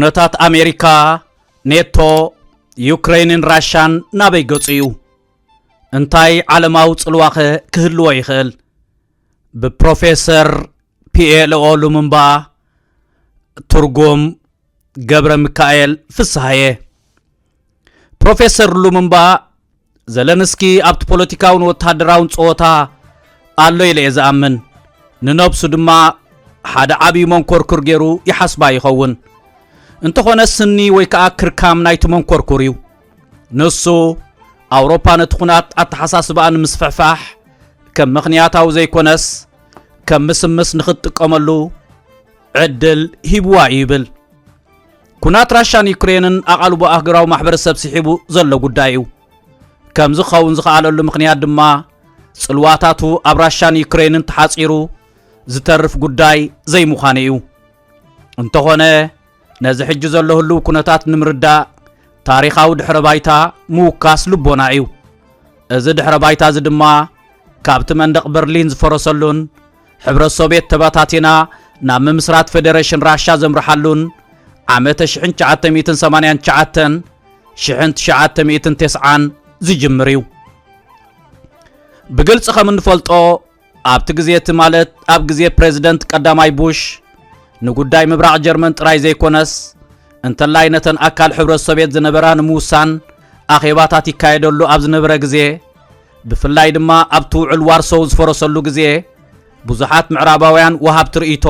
ኩነታት አሜሪካ ኔቶ ዩክሬንን ራሻን ናበይ ገጽዩ እንታይ ዓለማው ጽልዋኸ ክህልዎ ይኽእል ብፕሮፌሰር ፒኤልኦ ሉሙምባ ትርጉም ገብረ ሚካኤል ፍስሐየ ፕሮፌሰር ሉሙምባ ዘለንስኪ ኣብቲ ፖለቲካውን ወታደራውን ጾታ ኣሎ ኢለ ዝኣምን ንነብሱ ድማ ሓደ ዓብይ መንኮርኩር ገይሩ ይሓስባ ይኸውን እንተኾነ ስኒ ወይ ከዓ ክርካም ናይቲ መንኮርኩር እዩ ንሱ ኣውሮፓ ነቲ ኩናት ኣተሓሳስባኣ ንምስፍሕፋሕ ከም ምኽንያታዊ ዘይኮነስ ከም ምስምስ ንኽትጥቀመሉ ዕድል ሂብዋ ይብል ኩናት ራሻን ዩክሬንን ኣቓልቦ ኣህጉራዊ ማሕበረሰብ ስሒቡ ዘሎ ጉዳይ እዩ ከም ዝኸውን ዝኸኣለሉ ምኽንያት ድማ ጽልዋታቱ ኣብ ራሻን ዩክሬንን ተሓጺሩ ዝተርፍ ጉዳይ ዘይምዃነ እዩ እንተኾነ ነዚ ሕጂ ዘሎ ህልው ኩነታት ንምርዳእ ታሪኻዊ ድሕረ ባይታ ምውካስ ልቦና እዩ እዚ ድሕረ ባይታ እዚ ድማ ካብቲ መንደቕ በርሊን ዝፈረሰሉን ሕብረት ሶቪየት ተበታቲና ናብ ምምስራት ፌደሬሽን ራሻ ዘምርሓሉን ዓመተ 1989 1990 ዝጅምር እዩ ብግልጽ ከም እንፈልጦ ኣብቲ ግዜቲ ማለት ኣብ ግዜ ፕሬዝደንት ቀዳማይ ቡሽ ንጉዳይ ምብራቕ ጀርመን ጥራይ ዘይኮነስ እንተላይ ነተን ኣካል ሕብረት ሶቪየት ዝነበራ ንምውሳን ኣኼባታት ይካየደሉ ኣብ ዝነበረ ግዜ ብፍላይ ድማ ኣብቲ ውዕል ዋርሶው ዝፈረሰሉ ግዜ ብዙሓት ምዕራባውያን ወሃብቲ ርእይቶ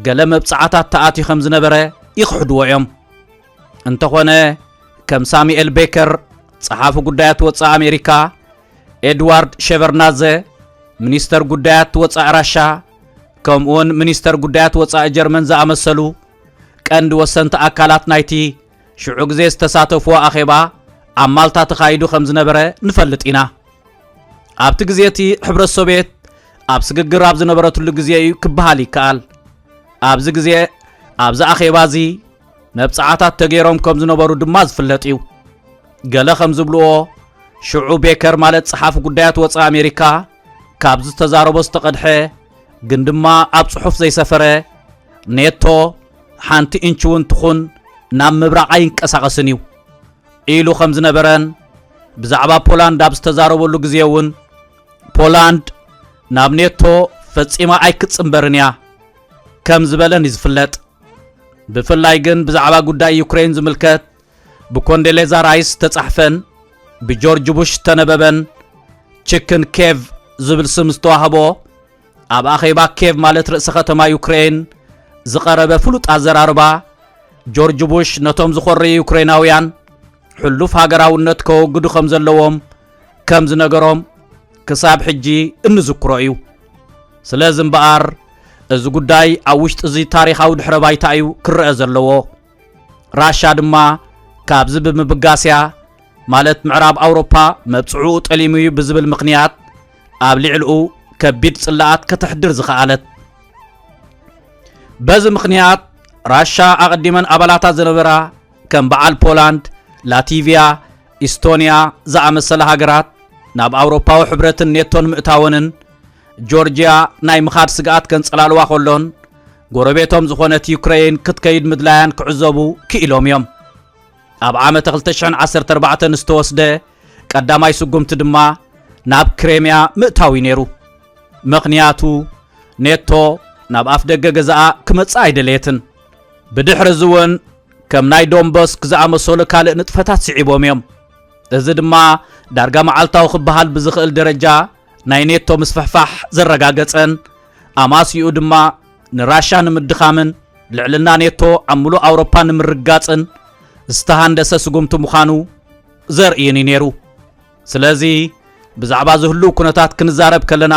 ገለ መብጻዕታት ተኣትዩ ከም ዝነበረ ይኽሕድዎ እዮም እንተኾነ ከም ሳሙኤል ቤከር ጸሓፊ ጉዳያት ወጻኢ ኣሜሪካ ኤድዋርድ ሼቨርናዘ ሚኒስተር ጉዳያት ወጻኢ ራሻ ከምኡውን ሚኒስተር ጉዳያት ወጻኢ ጀርመን ዝኣመሰሉ ቀንዲ ወሰንቲ ኣካላት ናይቲ ሽዑ ግዜ ዝተሳተፍዎ ኣኼባ ኣብ ማልታ ተኻይዱ ከም ዝነበረ ንፈልጥ ኢና ኣብቲ ግዜቲ ሕብረት ሶቪየት ኣብ ስግግር ኣብ ዝነበረትሉ ግዜ እዩ ክበሃል ይከኣል ኣብዚ ግዜ ኣብዚ ኣኼባ እዚ መብጻዕታት ተገይሮም ከም ዝነበሩ ድማ ዝፍለጥ እዩ ገለ ከም ዝብልዎ ሽዑ ቤከር ማለት ጸሓፊ ጉዳያት ወጻኢ ኣሜሪካ ካብ ዝተዛረቦ ዝተቐድሐ ግን ድማ ኣብ ጽሑፍ ዘይሰፈረ ኔቶ ሓንቲ ኢንች እውን ትኹን ናብ ምብራቕ ኣይንቀሳቐስን እዩ ኢሉ ከም ዝነበረን ብዛዕባ ፖላንድ ኣብ ዝተዛረበሉ ግዜ እውን ፖላንድ ናብ ኔቶ ፈጺማ ኣይክጽምበርን እያ ከም ዝበለን ይዝፍለጥ ብፍላይ ግን ብዛዕባ ጉዳይ ዩክሬን ዝምልከት ብኮንዶሌዛ ራይስ ተጻሕፈን ብጆርጅ ቡሽ ተነበበን ቺክን ኬቭ ዝብል ስም ዝተዋህቦ ኣብ ኣኼባ ኬቭ ማለት ርእሰ ከተማ ዩክሬን ዝቐረበ ፍሉጥ ኣዘራርባ ጆርጅ ቡሽ ነቶም ዝኾረዩ ዩክሬናውያን ሕሉፍ ሃገራውነት ከወግዱ ከም ዘለዎም ከም ዝነገሮም ክሳብ ሕጂ እንዝክሮ እዩ ስለዚ እምበኣር እዚ ጉዳይ ኣብ ውሽጢ እዚ ታሪኻዊ ድሕረ ባይታ እዩ ክርአ ዘለዎ ራሻ ድማ ካብዚ ብምብጋስያ ማለት ምዕራብ ኣውሮፓ መብጽዑ ጠሊሙ እዩ ብዝብል ምኽንያት ኣብ ልዕልኡ ከቢድ ጽላኣት ከተሕድር ዝኸኣለት በዚ ምኽንያት ራሻ ኣቐዲመን ኣባላታት ዝነበራ ከም በዓል ፖላንድ ላቲቪያ ኢስቶንያ ዝኣመሰለ ሃገራት ናብ ኣውሮፓዊ ሕብረትን ኔቶን ምእታወንን ጆርጅያ ናይ ምኻድ ስግኣት ከንጸላልዋ ከሎን ጎረቤቶም ዝኾነት ዩክሬን ክትከይድ ምድላያን ክዕዘቡ ክኢሎም እዮም ኣብ ዓመተ 2014 ዝተወስደ ቀዳማይ ስጉምቲ ድማ ናብ ክሬምያ ምእታዊ ነይሩ ምኽንያቱ ኔቶ ናብ ኣፍ ደገ ገዛኣ ክመጽእ ኣይደልየትን ብድሕሪ ዝውን ከም ናይ ዶንባስክ ዝኣመሰሉ ካልእ ንጥፈታት ስዒቦም እዮም እዚ ድማ ዳርጋ መዓልታዊ ክበሃል ብዝኽእል ደረጃ ናይ ኔቶ ምስፍሕፋሕ ዘረጋገጸን ኣማሲኡ ድማ ንራሻ ንምድኻምን ልዕልና ኔቶ ኣብ ሙሉእ ኣውሮፓ ንምርጋጽን ዝተሃንደሰ ስጉምቲ ምዃኑ ዘርእይኒ ነይሩ ስለዚ ብዛዕባ ዝህሉ ኩነታት ክንዛረብ ከለና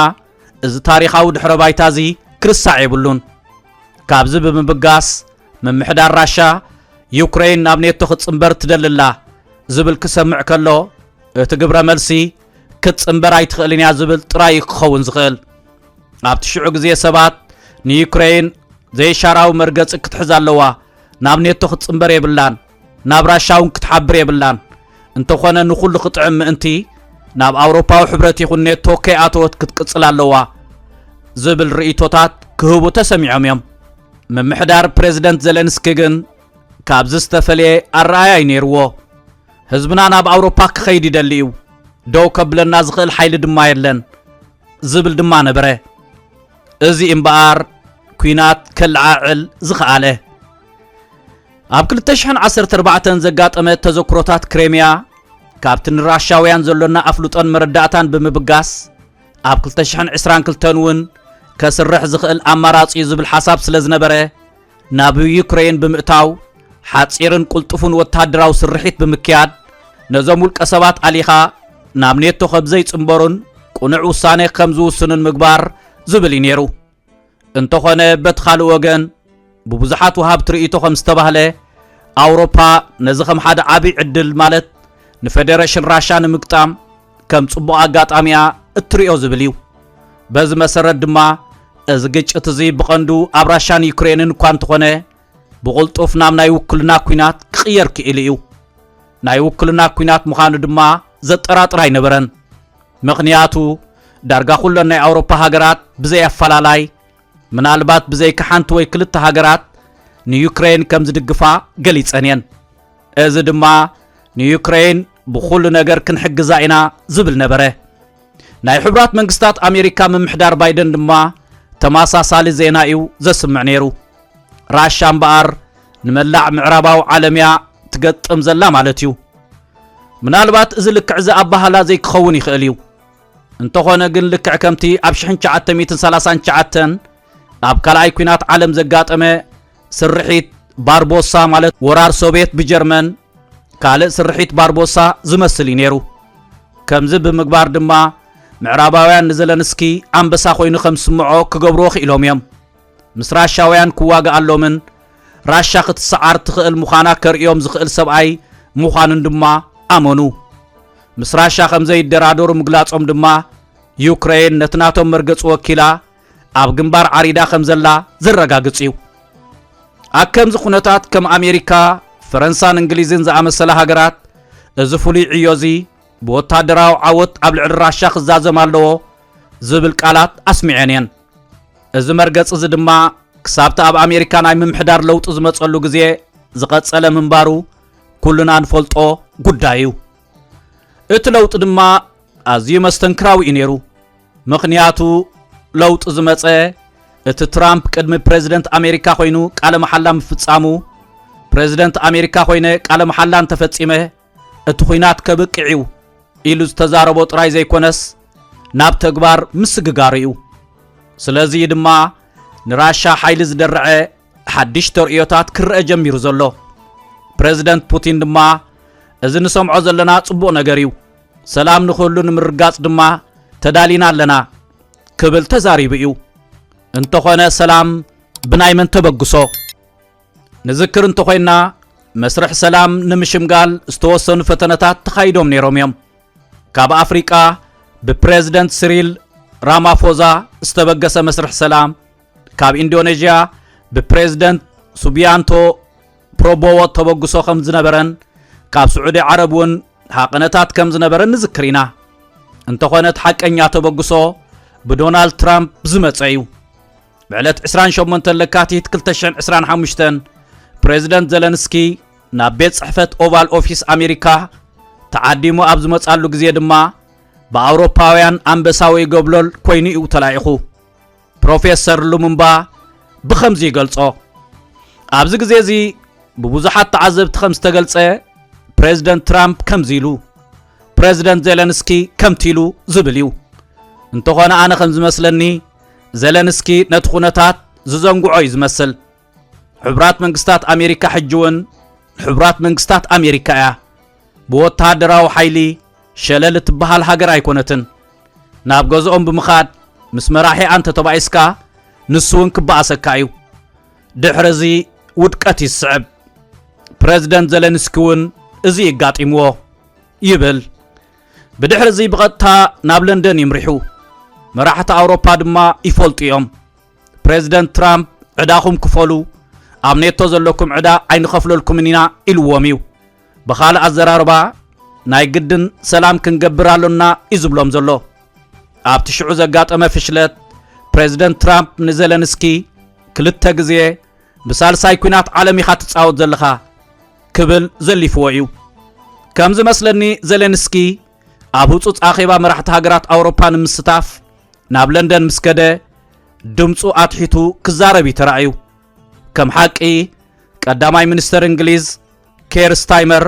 እዚ ታሪኻዊ ድሕረ ባይታ እዚ ክርስሳዕ የብሉን ካብዚ ብምብጋስ ምምሕዳር ራሻ ዩክሬን ናብ ኔቶ ክትጽምበር ትደልላ ዝብል ክሰምዕ ከሎ እቲ ግብረ መልሲ ክትጽምበር ኣይትኽእልን እያ ዝብል ጥራይ ክኸውን ዝኽእል ኣብቲ ሽዑ ግዜ ሰባት ንዩክሬን ዘይሻራዊ መርገፂ ክትሕዝ ኣለዋ ናብ ኔቶ ክትጽምበር የብላን ናብ ራሻ እውን ክትሓብር የብላን እንተኾነ ንኹሉ ክጥዕም ምእንቲ ናብ ኣውሮፓዊ ሕብረት ይኹን ኔቶ ከይኣተወት ክትቅጽል ኣለዋ ዝብል ርእይቶታት ክህቡ ተሰሚዖም እዮም ምምሕዳር ፕሬዝደንት ዘለንስኪ ግን ካብዝ ዝተፈልየ ኣረኣያ ይነርዎ ህዝብና ናብ ኣውሮፓ ክኸይድ ይደልዩ ደው ከብለና ዝኽእል ሓይሊ ድማ የለን ዝብል ድማ ነበረ እዚ እምበኣር ኩናት ከልዓዕል ዝኽኣለ ኣብ 2014 ዘጋጠመት ተዘክሮታት ክሬምያ ካብቲ ንራሻውያን ዘሎና ኣፍሉጦን መረዳእታን ብምብጋስ ኣብ 2022 እውን ከስርሕ ዝኽእል ኣማራጺ ዝብል ሓሳብ ስለ ዝነበረ ናብ ዩክሬን ብምእታው ሓጺርን ቁልጥፉን ወታደራዊ ስርሒት ብምክያድ ነዞም ውልቀ ሰባት ኣሊኻ ናብ ኔቶ ከብዘይጽምበሩን ቁኑዕ ውሳነ ከም ዝውስኑን ምግባር ዝብል እዩ ነይሩ እንተኾነ በቲ ካልእ ወገን ብብዙሓት ወሃብ ትርኢቶ ከም ዝተባህለ ኣውሮፓ ነዚ ከም ሓደ ዓብይ ዕድል ማለት ንፌደሬሽን ራሻ ንምግጣም ከም ጽቡቕ ኣጋጣሚያ እትሪኦ ዝብል እዩ በዚ መሰረት ድማ እዚ ግጭት እዚ ብቐንዱ ኣብ ራሻን ዩክሬንን እኳ እንተኾነ ብቕልጡፍ ናብ ናይ ውክልና ኩናት ክቕየር ክኢሉ እዩ ናይ ውክልና ኩናት ምዃኑ ድማ ዘጠራጥር ኣይነበረን ምኽንያቱ ዳርጋ ኩለን ናይ ኣውሮፓ ሃገራት ብዘይ ኣፈላላይ ምናልባት ብዘይካ ሓንቲ ወይ ክልተ ሃገራት ንዩክሬን ከም ዝድግፋ ገሊፀን እየን እዚ ድማ ንዩክሬን ብኩሉ ነገር ክንሕግዛ ኢና ዝብል ነበረ ናይ ሕቡራት መንግስታት ኣሜሪካ ምምሕዳር ባይደን ድማ ተማሳሳሊ ዜና እዩ ዘስምዕ ነይሩ ራሻ እምበኣር ንመላዕ ምዕራባዊ ዓለምያ ትገጥም ዘላ ማለት እዩ ምናልባት እዚ ልክዕ ዝኣባህላ ዘይክኸውን ይኽእል እዩ እንተኾነ ግን ልክዕ ከምቲ ኣብ 1939 ኣብ ካልኣይ ኩናት ዓለም ዘጋጠመ ስርሒት ባርቦሳ ማለት ወራር ሶቪየት ብጀርመን ካልእ ስርሒት ባርቦሳ ዝመስል እዩ ነይሩ ከምዚ ብምግባር ድማ ምዕራባውያን ንዘለንስኪ ኣንበሳ ኮይኑ ከም ዝስምዖ ክገብርዎ ክኢሎም እዮም ምስ ራሻውያን ክዋግኣሎምን ራሻ ክትሰዓር ትኽእል ምዃና ከርእዮም ዝኽእል ሰብኣይ ምዃኑን ድማ ኣመኑ ምስ ራሻ ከም ዘይደራደሩ ምግላጾም ድማ ዩክሬን ነቲ ናቶም መርገፂ ወኪላ ኣብ ግንባር ዓሪዳ ከም ዘላ ዘረጋግጽ እዩ ኣብ ከምዚ ኩነታት ከም ኣሜሪካ ፈረንሳን እንግሊዝን ዝኣመሰለ ሃገራት እዚ ፍሉይ ዕዮ እዚ ብወታደራዊ ዓወት ኣብ ልዕሊ ራሻ ክዛዘም ኣለዎ ዝብል ቃላት ኣስሚዐን እየን እዚ መርገፂ እዚ ድማ ክሳብቲ ኣብ ኣሜሪካ ናይ ምምሕዳር ለውጢ ዝመፀሉ ግዜ ዝቐፀለ ምንባሩ ኩሉና ንፈልጦ ጉዳይ እዩ እቲ ለውጢ ድማ ኣዝዩ መስተንክራዊ እዩ ነይሩ ምኽንያቱ ለውጢ ዝመፀ እቲ ትራምፕ ቅድሚ ፕሬዚደንት ኣሜሪካ ኮይኑ ቃለ መሓላ ምፍጻሙ ፕሬዚደንት ኣሜሪካ ኮይነ ቃለ መሓላ እንተፈጺመ እቲ ኩናት ከብቅዕዩ ኢሉ ዝተዛረቦ ጥራይ ዘይኮነስ ናብ ተግባር ምስግጋር እዩ ስለዚ ድማ ንራሻ ሓይሊ ዝደረዐ ሓድሽ ተርእዮታት ክርአ ጀሚሩ ዘሎ ፕሬዚደንት ፑቲን ድማ እዚ ንሰምዖ ዘለና ጽቡቕ ነገር እዩ ሰላም ንኽህሉ ንምርጋጽ ድማ ተዳሊና ኣለና ክብል ተዛሪቡ እዩ እንተኾነ ሰላም ብናይ መን ተበግሶ ንዝክር እንተኾይና መስርሕ ሰላም ንምሽምጋል ዝተወሰኑ ፈተነታት ተኻይዶም ነይሮም እዮም ካብ ኣፍሪቃ ብፕሬዚደንት ሲሪል ራማፎዛ ዝተበገሰ መስርሕ ሰላም ካብ ኢንዶኔዥያ ብፕሬዚደንት ሱቢያንቶ ፕሮቦዎ ተበግሶ ከም ዝነበረን ካብ ስዑዲ ዓረብ እውን ሓቀነታት ከም ዝነበረን ንዝክር ኢና እንተኾነት ሓቀኛ ተበግሶ ብዶናልድ ትራምፕ ዝመፀ እዩ ብዕለት 28 ለካቲት 2025 ፕሬዚደንት ዘለንስኪ ናብ ቤት ጽሕፈት ኦቫል ኦፊስ ኣሜሪካ ተዓዲሙ ኣብ ዝመጻሉ ግዜ ድማ ብኣውሮፓውያን ኣንበሳዊ ገብሎል ኮይኑ እዩ ተላኢኹ ፕሮፌሰር ሉሙምባ ብኸምዚ ይገልጾ ኣብዚ ግዜ እዚ ብብዙሓት ተዓዘብቲ ከም ዝተገልጸ ፕሬዚደንት ትራምፕ ከምዚ ኢሉ ፕሬዚደንት ዘለንስኪ ከምቲ ኢሉ ዝብል እዩ እንተኾነ ኣነ ከም ዝመስለኒ ዘለንስኪ ነቲ ኩነታት ዝዘንግዖ እዩ ዝመስል ሕቡራት መንግስታት ኣሜሪካ ሕጂ እውን ሕቡራት መንግስታት ኣሜሪካ እያ ብወታደራዊ ሓይሊ ሸለል እትበሃል ሃገር ኣይኮነትን ናብ ገዝኦም ብምኻድ ምስ መራሒ ኣንተ ተባኢስካ ንሱ እውን ክበኣሰካ እዩ ድሕሪ እዚ ውድቀት ይስዕብ ፕሬዚደንት ዘለንስኪ እውን እዚ ይጋጢምዎ ይብል ብድሕሪ እዚ ብቐጥታ ናብ ለንደን ይምሪሑ መራሕቲ ኣውሮፓ ድማ ይፈልጡ እዮም ፕሬዚደንት ትራምፕ ዕዳኹም ክፈሉ ኣብ ኔቶ ዘለኩም ዕዳ ኣይንኸፍለልኩምን ኢና ኢልዎም እዩ ብኻልእ ኣዘራርባ ናይ ግድን ሰላም ክንገብር ኣለና እዩ ዝብሎም ዘሎ ኣብቲ ሽዑ ዘጋጠመ ፍሽለት ፕሬዚደንት ትራምፕ ንዘለንስኪ ክልተ ግዜ ብሳልሳይ ኩናት ዓለም ኢኻ ትጻወት ዘለኻ ክብል ዘሊፍዎ እዩ ከም ዝመስለኒ ዜሌንስኪ ኣብ ህፁፅ ኣኼባ መራሕቲ ሃገራት ኣውሮፓ ንምስታፍ ናብ ለንደን ምስከደ ድምፁ ኣትሒቱ ክዛረብ ይተራእዩ ከም ሓቂ ቀዳማይ ሚኒስተር እንግሊዝ ኬር ስታይመር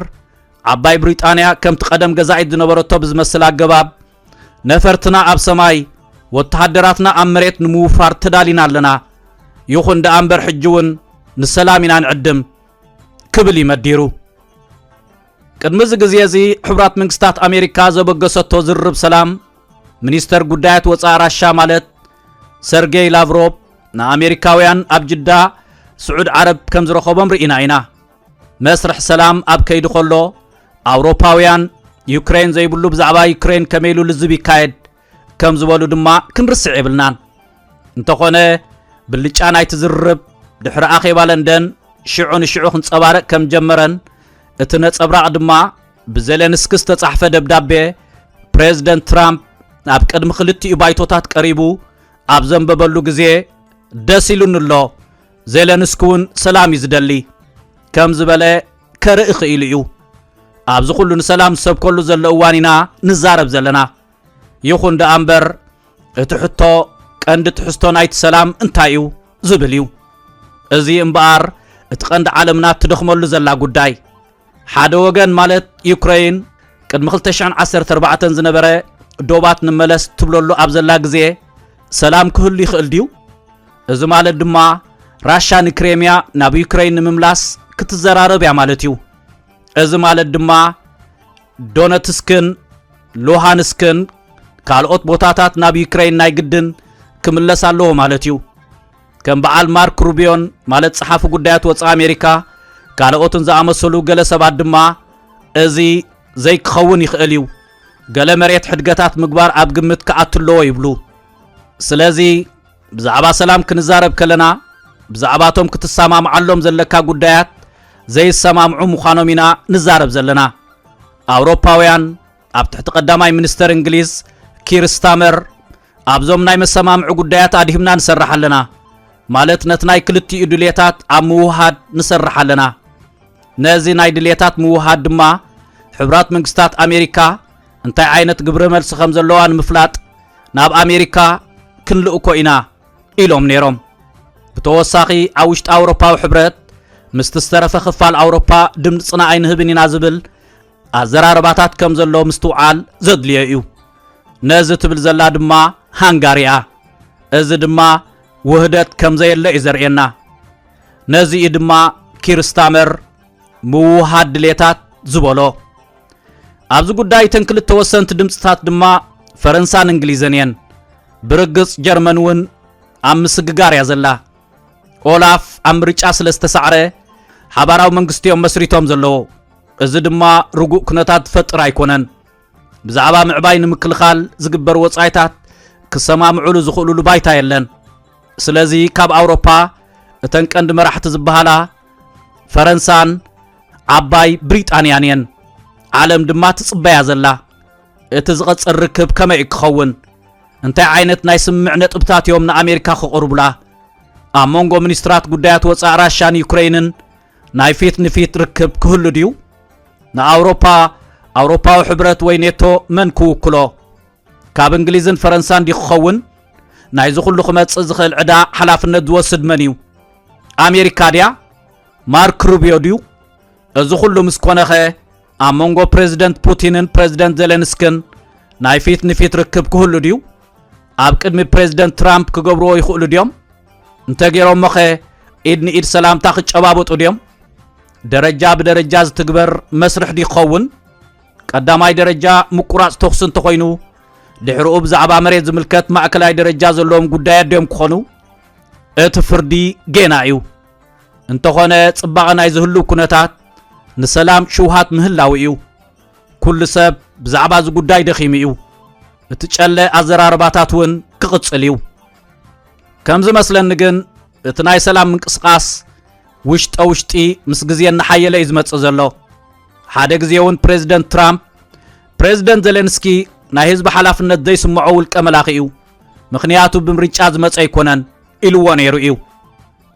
ዓባይ ብሪጣንያ ከም ተቀደም ገዛኢት ዝነበረቶ ብዝመስል ኣገባብ ነፈርትና ኣብ ሰማይ ወተሃደራትና ኣብ መሬት ንምውፋር ተዳሊና ኣለና ይኹን ደኣምበር ሕጂውን ንሰላም ኢና ንዕድም ክብል ይመዲሩ ቅድሚ እዚ ግዜ እዚ ሕቡራት መንግስታት ኣሜሪካ ዘበገሰቶ ዝርብ ሰላም ሚኒስተር ጉዳያት ወፃኢ ራሻ ማለት ሰርጌይ ላቭሮቭ ንኣሜሪካውያን ኣብ ጅዳ ስዑድ ዓረብ ከም ዝረኸቦም ርኢና ኢና መስርሕ ሰላም ኣብ ከይዲ ከሎ ኣውሮፓውያን ዩክሬን ዘይብሉ ብዛዕባ ዩክሬን ከመይሉ ልዝብ ይካየድ ከም ዝበሉ ድማ ክንርስዕ ይብልናን እንተኾነ ብልጫ ናይቲ ዝርብ ድሕሪ ኣኼባ ለንደን ሽዑ ንሽዑ ክንጸባረቕ ከም ጀመረን እቲ ነጸብራቕ ድማ ብዜሌንስኪ ዝተጻሕፈ ደብዳቤ ፕሬዚደንት ትራምፕ ኣብ ቅድሚ ክልቲኡ ባይቶታት ቀሪቡ ኣብ ዘንበበሉ ግዜ ደስ ኢሉን ኣሎ ዜሌንስኪ እውን ሰላም እዩ ዝደሊ ከም ዝበለ ከርኢ ክኢሉ እዩ ኣብዚ ኩሉ ንሰላም ዝሰብከሉ ዘሎ እዋን ኢና ንዛረብ ዘለና ይኹን ደኣምበር እቲ ሕቶ ቀንዲ ትሕዝቶ ናይቲ ሰላም እንታይ እዩ ዝብል እዩ እዚ እምበኣር እቲ ቀንዲ ዓለምና ትደኽመሉ ዘላ ጉዳይ ሓደ ወገን ማለት ዩክሬን ቅድሚ 2014 ዝነበረ ዶባት ንመለስ ትብለሉ ኣብ ዘላ ግዜ ሰላም ክህሉ ይኽእል ድዩ እዚ ማለት ድማ ራሻ ንክሬምያ ናብ ዩክሬን ንምምላስ ክትዘራረብ ያ ማለት እዩ እዚ ማለት ድማ ዶነትስክን ሉሃንስክን ካልኦት ቦታታት ናብ ዩክሬን ናይ ግድን ክምለስ ኣለዎ ማለት እዩ ከም በዓል ማርክ ሩቢዮን ማለት ጸሓፊ ጉዳያት ወፃኢ ኣሜሪካ ካልኦትን ዝኣመሰሉ ገለ ሰባት ድማ እዚ ዘይክኸውን ይኽእል እዩ ገለ መሬት ሕድገታት ምግባር ኣብ ግምት ከኣትለዎ ይብሉ ስለዚ ብዛዕባ ሰላም ክንዛረብ ከለና ብዛዕባቶም ክትሰማምዓሎም ዘለካ ጉዳያት ዘይሰማምዑ ምዃኖም ኢና ንዛረብ ዘለና ኣውሮፓውያን ኣብ ትሕቲ ቀዳማይ ሚኒስተር እንግሊዝ ኪር ስታመር ኣብዞም ናይ መሰማምዑ ጉዳያት ኣድሂምና ንሰርሕ ኣለና ማለት ነቲ ናይ ክልቲኡ ድሌታት ኣብ ምውሃድ ንሰርሕ ኣለና ነዚ ናይ ድሌታት ምውሃድ ድማ ሕቡራት መንግስታት ኣሜሪካ እንታይ ዓይነት ግብረ መልሲ ከም ዘለዋ ንምፍላጥ ናብ ኣሜሪካ ክንልእኮ ኢና ኢሎም ነይሮም ብተወሳኺ ኣብ ውሽጢ ኣውሮፓዊ ሕብረት ምስቲ ዝተረፈ ክፋል ኣውሮፓ ድምፅና ኣይንህብን ኢና ዝብል ኣዘራርባታት ከም ዘሎ ምስትውዓል ዘድልዮ እዩ ነዚ ትብል ዘላ ድማ ሃንጋሪ እያ እዚ ድማ ውህደት ከም ዘየለ እዩ ዘርእየና ነዚኡ ድማ ኪር ስታመር ምውሃድ ድሌታት ዝበሎ ኣብዚ ጉዳይ ተን ክልተ ወሰንቲ ድምፅታት ድማ ፈረንሳን እንግሊዝን እየን ብርግጽ ጀርመን እውን ኣብ ምስግጋር እያ ዘላ ኦላፍ ኣብ ምርጫ ስለ ዝተሳዕረ ሓባራዊ መንግስቲኦም መስሪቶም ዘለዎ እዚ ድማ ርጉእ ኩነታት ዝፈጥር ኣይኮነን ብዛዕባ ምዕባይ ንምክልኻል ዝግበር ወጻኢታት ክሰማምዑሉ ዝኽእሉሉ ባይታ የለን ስለዚ ካብ ኣውሮፓ እተን ቀንዲ መራሕቲ ዝበሃላ ፈረንሳን ዓባይ ብሪጣንያን እየን ዓለም ድማ ትጽበያ ዘላ እቲ ዝቐጽር ርክብ ከመይ ክኸውን እንታይ ዓይነት ናይ ስምምዕ ነጥብታት እዮም ንኣሜሪካ ክቕርቡላ ኣብ መንጎ ሚኒስትራት ጉዳያት ወፃኢ ራሻን ዩክሬንን ናይ ፊት ንፊት ርክብ ክህሉ ድዩ ንኣውሮፓ ኣውሮፓዊ ሕብረት ወይ ኔቶ መን ክውክሎ ካብ እንግሊዝን ፈረንሳን ዲ ክኸውን ናይ ዝኹሉ ክመጽእ ዝኽእል ዕዳ ሓላፍነት ዝወስድ መን እዩ ኣሜሪካ ድያ ማርክ ሩቢዮ ድዩ እዚ ኩሉ ምስ ኮነኸ ኣብ መንጎ ፕሬዚደንት ፑቲንን ፕሬዚደንት ዜሌንስኪን ናይ ፊት ንፊት ርክብ ክህሉ ድዩ ኣብ ቅድሚ ፕሬዚደንት ትራምፕ ክገብርዎ ይኽእሉ ድዮም እንተገይሮም ኸ ኢድ ንኢድ ሰላምታ ክጨባበጡ ድዮም ደረጃ ብደረጃ ዝትግበር መስርሕ ዲ ክኸውን ቀዳማይ ደረጃ ምቁራጽ ተኽሲ እንተኾይኑ ድሕሪኡ ብዛዕባ መሬት ዝምልከት ማእከላይ ደረጃ ዘለዎም ጉዳያት ድዮም ክኾኑ እቲ ፍርዲ ጌና እዩ እንተኾነ ጽባቐ ናይ ዝህሉ ኩነታት ንሰላም ሽውሃት ምህላዊ እዩ ኩሉ ሰብ ብዛዕባ እዚ ጉዳይ ደኺሙ እዩ እቲ ጨለ ኣዘራርባታት እውን ክቕጽል እዩ ከም ዝመስለኒ ግን እቲ ናይ ሰላም ምንቅስቓስ ውሽጢ ምስ ግዜ እናሓየለ እዩ ዝመጽእ ዘሎ ሓደ ግዜ እውን ፕሬዚደንት ትራምፕ ፕሬዚደንት ዜሌንስኪ ናይ ህዝቢ ሓላፍነት ዘይስምዖ ውልቀ መላኺ እዩ ምኽንያቱ ብምርጫ ዝመጸ ኣይኮነን ኢልዎ ነይሩ እዩ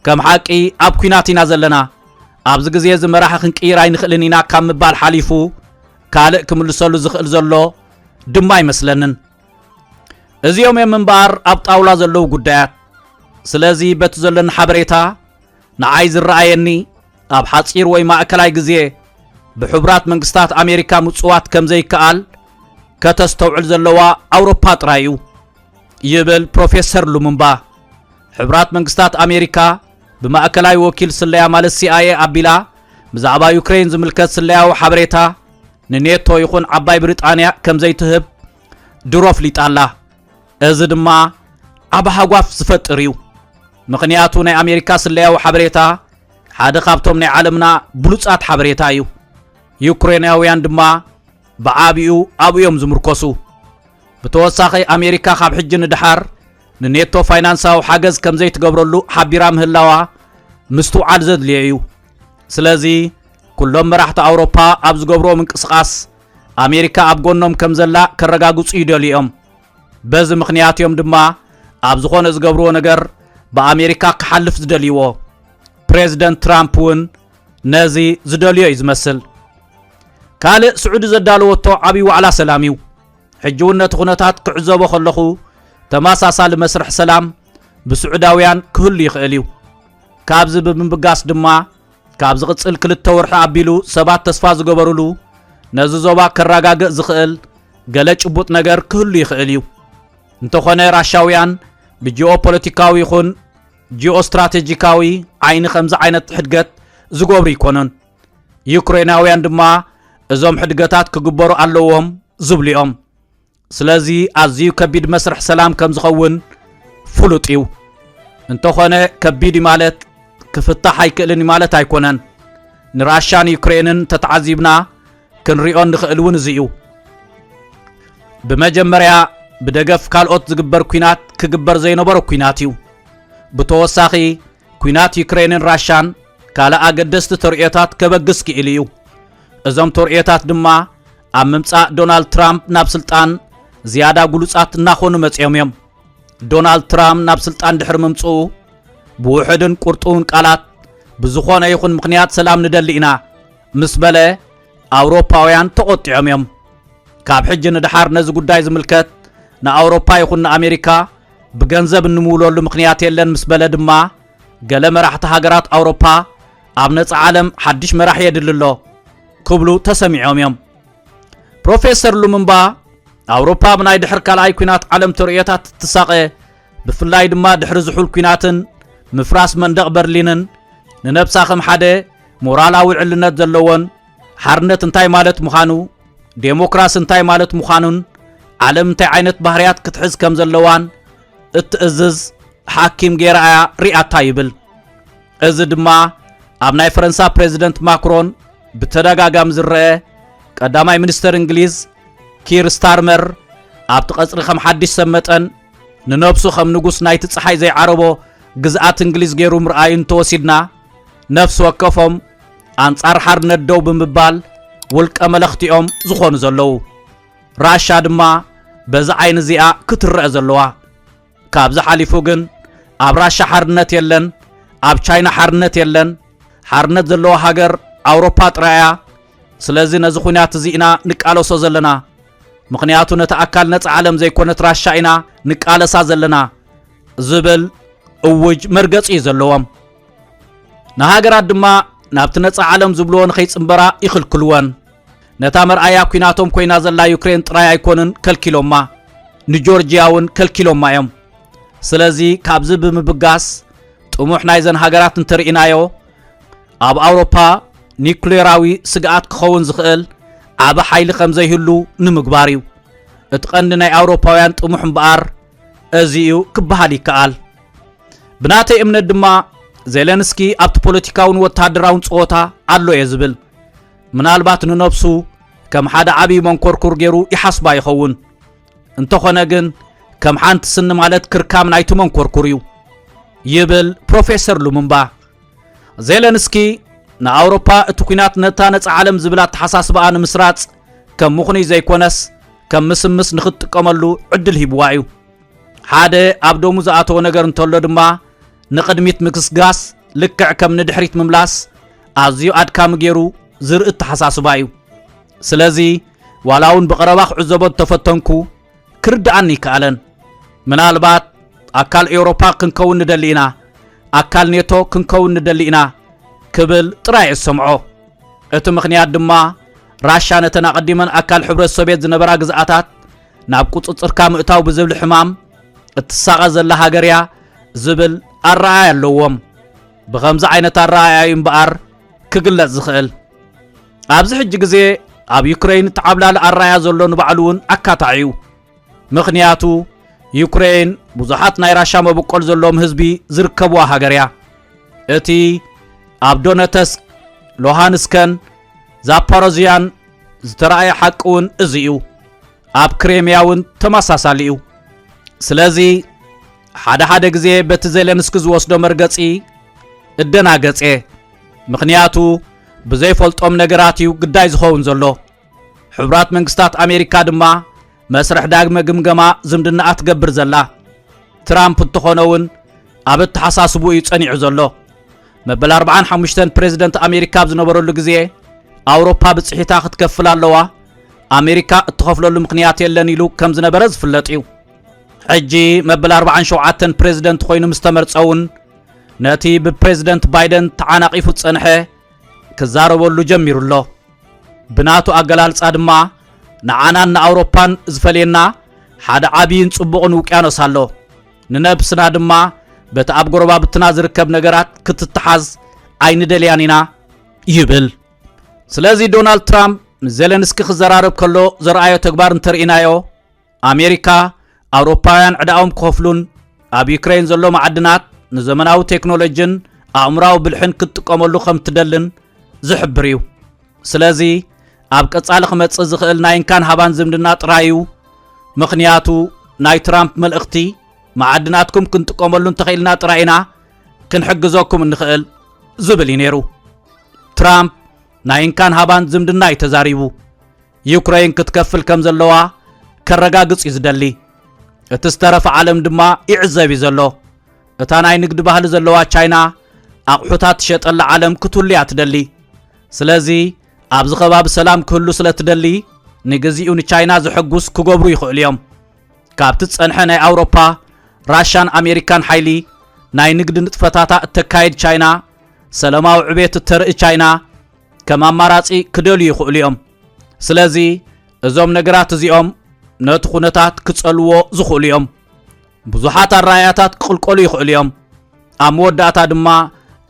ከም ሓቂ ኣብ ኩናት ኢና ዘለና ኣብዚ ግዜ ዝመራሓ ክንቅይር ኣይንኽእልን ኢና ካብ ምባል ሓሊፉ ካልእ ክምልሰሉ ዝኽእል ዘሎ ድማ ይመስለንን እዚኦም የምንባር ኣብ ጣውላ ዘለው ጉዳያት ስለዚ በቲ ዘለና ሓበሬታ ንዓይ ዝረኣየኒ ኣብ ሓጺር ወይ ማእከላይ ግዜ ብሕቡራት መንግስታት ኣሜሪካ ምጽዋት ከም ዘይከኣል ከተስተውዕል ዘለዋ ኣውሮፓ ጥራይ እዩ ይብል ፕሮፌሰር ሉሙምባ ሕቡራት መንግስታት ኣሜሪካ ብማእከላይ ወኪል ስለያ ማለት CIA ኣቢላ ብዛዕባ ዩክሬን ዝምልከት ስለያዊ ሓበሬታ ንኔቶ ይኹን ዓባይ ብሪጣንያ ከም ዘይትህብ ድሮ ፍሊጣላ እዚ ድማ ዓብ ሓጓፍ ዝፈጥር እዩ ምኽንያቱ ናይ ኣሜሪካ ስለያዊ ሓበሬታ ሓደ ካብቶም ናይ ዓለምና ብሉጻት ሓበሬታ እዩ ዩክሬናውያን ድማ ብዓቢኡ ኣብዮም ዝምርኮሱ ብተወሳኺ ኣሜሪካ ካብ ሕጂ ንድሓር ንኔቶ ፋይናንሳዊ ሓገዝ ከም ዘይትገብረሉ ሓቢራ ምህላዋ ምስትውዓል ዘድልየ እዩ ስለዚ ኩሎም መራሕቲ ኣውሮፓ ኣብ ዝገብርዎ ምንቅስቓስ ኣሜሪካ ኣብ ጎኖም ከም ዘላ ከረጋግጹ ይደልዮም በዚ ምኽንያት እዮም ድማ ኣብ ዝኾነ ዝገብርዎ ነገር ብኣሜሪካ ክሓልፍ ዝደልይዎ ፕሬዚደንት ትራምፕ እውን ነዚ ዝደልዮ እዩ ዝመስል ካልእ ስዑዲ ዘዳለወቶ ዓብዪ ዋዕላ ሰላም እዩ ሕጂ እውን ነቲ ኩነታት ክዕዘቦ ከለኹ ተመሳሳሊ መስርሕ ሰላም ብስዑዳውያን ክህሉ ይኽእል እዩ ካብዚ ብምብጋስ ድማ ካብ ዝቕጽል 2 ወርሒ ኣቢሉ ሰባት ተስፋ ዝገበሩሉ ነዚ ዞባ ከረጋግእ ዝኽእል ገለ ጭቡጥ ነገር ክህሉ ይኽእል እዩ እንተኾነ ራሻውያን ብጂኦፖለቲካዊ ይኹን ጂኦስትራቴጂካዊ ዓይኒ ከምዚ ዓይነት ሕድገት ዝገብሩ ይኮኑን ዩክሬናውያን ድማ እዞም ሕድገታት ክግበሩ ኣለዎም ዝብሉ እዮም ስለዚ ኣዝዩ ከቢድ መስርሕ ሰላም ከም ዝኸውን ፍሉጥ እዩ እንተኾነ ከቢድ ማለት ክፍታሕ ኣይክእልን ማለት ኣይኮነን ንራሻን ዩክሬንን ተተዓዚብና ክንሪኦን ንኽእል እውን እዚ እዩ ብመጀመርያ ብደገፍ ካልኦት ዝግበር ኩናት ክግበር ዘይነበሮ ኩናት እዩ ብተወሳኺ ኩናት ዩክሬንን ራሻን ካልእ ኣገደስቲ ተርኢዮታት ከበግስ ክኢል እዩ እዞም ተርኢዮታት ድማ ኣብ ምምጻእ ዶናልድ ትራምፕ ናብ ስልጣን ዝያዳ ጉሉጻት እናኾኑ መጽኦም እዮም ዶናልድ ትራምፕ ናብ ስልጣን ድሕሪ ምምጽኡ ብውሕድን ቁርጡን ቃላት ብዝኾነ ይኹን ምኽንያት ሰላም ንደሊ ኢና ምስ በለ ኣውሮፓውያን ተቖጢዖም እዮም ካብ ሕጂ ንድሓር ነዚ ጉዳይ ዝምልከት ንኣውሮፓ ይኹን ንኣሜሪካ ብገንዘብ እንምውለሉ ምኽንያት የለን ምስ በለ ድማ ገለ መራሕቲ ሃገራት ኣውሮፓ ኣብ ነፃ ዓለም ሓድሽ መራሒ የድልሎ ክብሉ ተሰሚዖም እዮም ፕሮፌሰር ሉሙምባ ኣውሮፓ ብናይ ድሕር ካልኣይ ኩናት ዓለም ተርኢዮታት ትሳቐ ብፍላይ ድማ ድሕሪ ዝሑል ኩናትን ምፍራስ መንደቕ በርሊንን ንነብሳ ከም ሓደ ሞራላዊ ዕልነት ዘለዎን ሓርነት እንታይ ማለት ምዃኑ ዴሞክራሲ እንታይ ማለት ምዃኑን ዓለም እንታይ ዓይነት ባህርያት ክትሕዝ ከም ዘለዋን እትእዝዝ ሓኪም ጌራያ ሪኣታ ይብል እዚ ድማ ኣብ ናይ ፈረንሳ ፕሬዚደንት ማክሮን ብተደጋጋሚ ዝረአ ቀዳማይ ሚኒስተር እንግሊዝ ኪር ስታርመር ኣብቲ ቐጽሪ ከም ሓድሽ ሰመጠን ንነብሱ ከም ንጉስ ናይቲ ፀሓይ ዘይዓረቦ ግዝኣት እንግሊዝ ገይሩ ምርኣዩ እንተወሲድና ነፍሲ ወከፎም ኣንጻር ሓርነት ደው ብምባል ውልቀ መለኽቲኦም ዝኾኑ ዘለዉ ራሻ ድማ በዚ ዓይኒ እዚኣ ክትረአ ዘለዋ ካብዚ ሓሊፉ ግን ኣብ ራሻ ሓርነት የለን ኣብ ቻይና ሓርነት የለን ሓርነት ዘለዋ ሃገር ኣውሮፓ ጥራያ ስለዚ ነዚ ኩናት እዚ ኢና ንቃለሶ ዘለና ምኽንያቱ ነቲ ኣካል ነፃ ዓለም ዘይኮነት ራሻ ኢና ንቃለሳ ዘለና ዝብል እውጅ መርገፂ ዘለዎም ንሃገራት ድማ ናብቲ ነፃ ዓለም ዝብልዎ ንኸይፅምበራ ይኽልክልወን ነታ መርኣያ ኩናቶም ኮይና ዘላ ዩክሬን ጥራይ ኣይኮንን ከልኪሎማ ንጆርጂያ እውን ከልኪሎማ እዮም ስለዚ ካብዚ ብምብጋስ ጥሙሕ ናይዘን ሃገራት እንተርኢናዮ ኣብ ኣውሮፓ ኒኩሌራዊ ስግኣት ክኸውን ዝኽእል ዓብ ሓይሊ ከም ዘይህሉ ንምግባር እዩ እቲ ቀንዲ ናይ ኣውሮፓውያን ጥሙሕ እምበኣር እዚ እዩ ክበሃል ይከኣል ብናተይ እምነት ድማ ዜሌንስኪ ኣብቲ ፖለቲካውን ወታደራውን ፀወታ ኣሎ እየ ዝብል ምናልባት ንነብሱ ከም ሓደ ዓብዪ መንኮርኩር ገይሩ ይሓስባ ይኸውን እንተኾነ ግን ከም ሓንቲ ስኒ ማለት ክርካም ናይቲ መንኮርኩር እዩ ይብል ፕሮፌሰር ሉሙምባ ዜሌንስኪ ንኣውሮፓ እቲ ኩናት ነታ ነፃ ዓለም ዝብላ ተሓሳስበኣ ንምስራፅ ከም ምኹኒ ዘይኮነስ ከም ምስምስ ንኽትጥቀመሉ ዕድል ሂብዋ እዩ ሓደ ኣብ ደሙ ዝኣተወ ነገር እንተሎ ድማ ንቅድሚት ምክስጋስ ልክዕ ከም ንድሕሪት ምምላስ ኣዝዩ ኣድካሚ ገይሩ ዝርኢ ተሓሳስባ እዩ ስለዚ ዋላውን በቀረባ ዕዘቦ ተፈተንኩ ክርዳኣኒ ይከኣለን ምናልባት ኣካል ኤውሮፓ ክንከውን ንደሊና ኣካል ኔቶ ክንከውን ንደሊና ክብል ጥራይ ሰምዖ እቲ ምኽንያት ድማ ራሻ ነተን ኣቀዲመን ኣካል ሕብረት ሶቪየት ዝነበራ ግዝኣታት ናብ ቁጽጽርካ ምእታው ብዝብል ሕማም እትሳቐ ዘላ ሃገርያ ዝብል ኣረኣያ ኣለዎም ብኸምዚ ዓይነት ኣረኣያ እምበኣር ክግለጽ ዝኽእል ኣብዚ ሕጂ ግዜ ኣብ ዩክሬን ተዓብላሊ ኣረኣያ ዘሎ ንባዕሉውን ኣካታዒዩ ምኽንያቱ ዩክሬን ብዙሓት ናይ ራሻ መበቆል ዘሎም ህዝቢ ዝርከብዋ ሃገርያ እቲ ኣብ ዶነተስክ ሉሃንስክን ዛፖሮዥያን ዝተረኣየ ሓቂውን እዚ እዩ ኣብ ክሬምያውን ተመሳሳሊ እዩ ስለዚ ሓደ ግዜ በቲ ዜሌንስኪ ዝወስዶ መርገጺ እደናገጸ ምኽንያቱ ብዘይፈልጦም ነገራት እዩ ግዳይ ዝኸውን ዘሎ ሕብራት መንግስታት ኣሜሪካ ድማ መስርሕ ዳግመ ግምገማ ዝምድና ኣትገብር ዘላ ትራምፕ እንትኾነውን ኣብ እተሓሳስቡ እዩ ጸኒዑ ዘሎ መበል 45 ፕሬዝደንት ኣሜሪካ ዝነበረሉ ግዜ ኣውሮፓ ብጽሒታ ክትከፍል ኣለዋ ኣሜሪካ እትኸፍለሉ ምኽንያት የለን ኢሉ ከም ዝነበረ ዝፍለጥ እዩ ሕጂ መበል 47 ፕሬዝደንት ኮይኑ ምስተመርጸውን ነቲ ብፕሬዝደንት ባይደን ተዓናቂፉ ጸንሐ ክዛረበሉ ጀሚሩሎ ብናቱ ኣገላልጻ ድማ ንዓናን ንኣውሮፓን ዝፈልየና ሓደ ዓብይን ጽቡቕን ውቅያኖስ ኣሎ ንነብስና ድማ በቲ ኣብ ጎረባብትና ዝርከብ ነገራት ክትተሓዝ ኣይንደልያን ኢና ይብል ስለዚ ዶናልድ ትራምፕ ዜሌንስኪ ክዘራረብ ከሎ ዘርኣዮ ተግባር እንተርኢናዮ ኣሜሪካ ኣውሮፓውያን ዕዳኦም ክኸፍሉን ኣብ ዩክሬን ዘሎ ማዕድናት ንዘመናዊ ቴክኖሎጂን ኣእምራዊ ብልሕን ክትጥቀመሉ ከም ትደልን ዝሕብር እዩ ስለዚ ኣብ ቀጻሊ ክመጽእ ዝኽእል ናይ እንካን ሃባን ዝምድና ጥራዩ ምኽንያቱ ናይ ትራምፕ መልእኽቲ ማዕድናትኩም ክንጥቀመሉ እንተኽኢልና ጥራይና ክንሕግዘኩም እንኽእል ዝብል እዩ ነይሩ ትራምፕ ናይ እንካን ሃባን ዝምድና እዩ ተዛሪቡ ዩክሬን ክትከፍል ከም ዘለዋ ከረጋግጽ እዩ ዝደሊ እቲ ዝተረፈ ዓለም ድማ ይዕዘብ እዩ ዘሎ እታ ናይ ንግዲ ባህሊ ዘለዋ ቻይና ኣቑሑታት ትሸጠላ ዓለም ክትውልያ ትደሊ ስለዚ ኣብዚ ከባቢ ሰላም ክህሉ ስለትደሊ ንግዚኡ ንቻይና ዝሕጉስ ክገብሩ ይኽእሉ እዮም ካብቲ ጸንሐ ናይ ኣውሮፓ ራሻን ኣሜሪካን ሓይሊ ናይ ንግዲ ንጥፈታታ እተካይድ ቻይና ሰላማዊ ዕቤት እተርኢ ቻይና ከም ኣማራጺ ክደልዩ ይኽእሉ እዮም ስለዚ እዞም ነገራት እዚኦም ነቲ ኩነታት ክጸልዎ ዝኽእሉ እዮም ብዙሓት ኣረኣያታት ክቕልቀሉ ይኽእሉ እዮም ኣብ መወዳእታ ድማ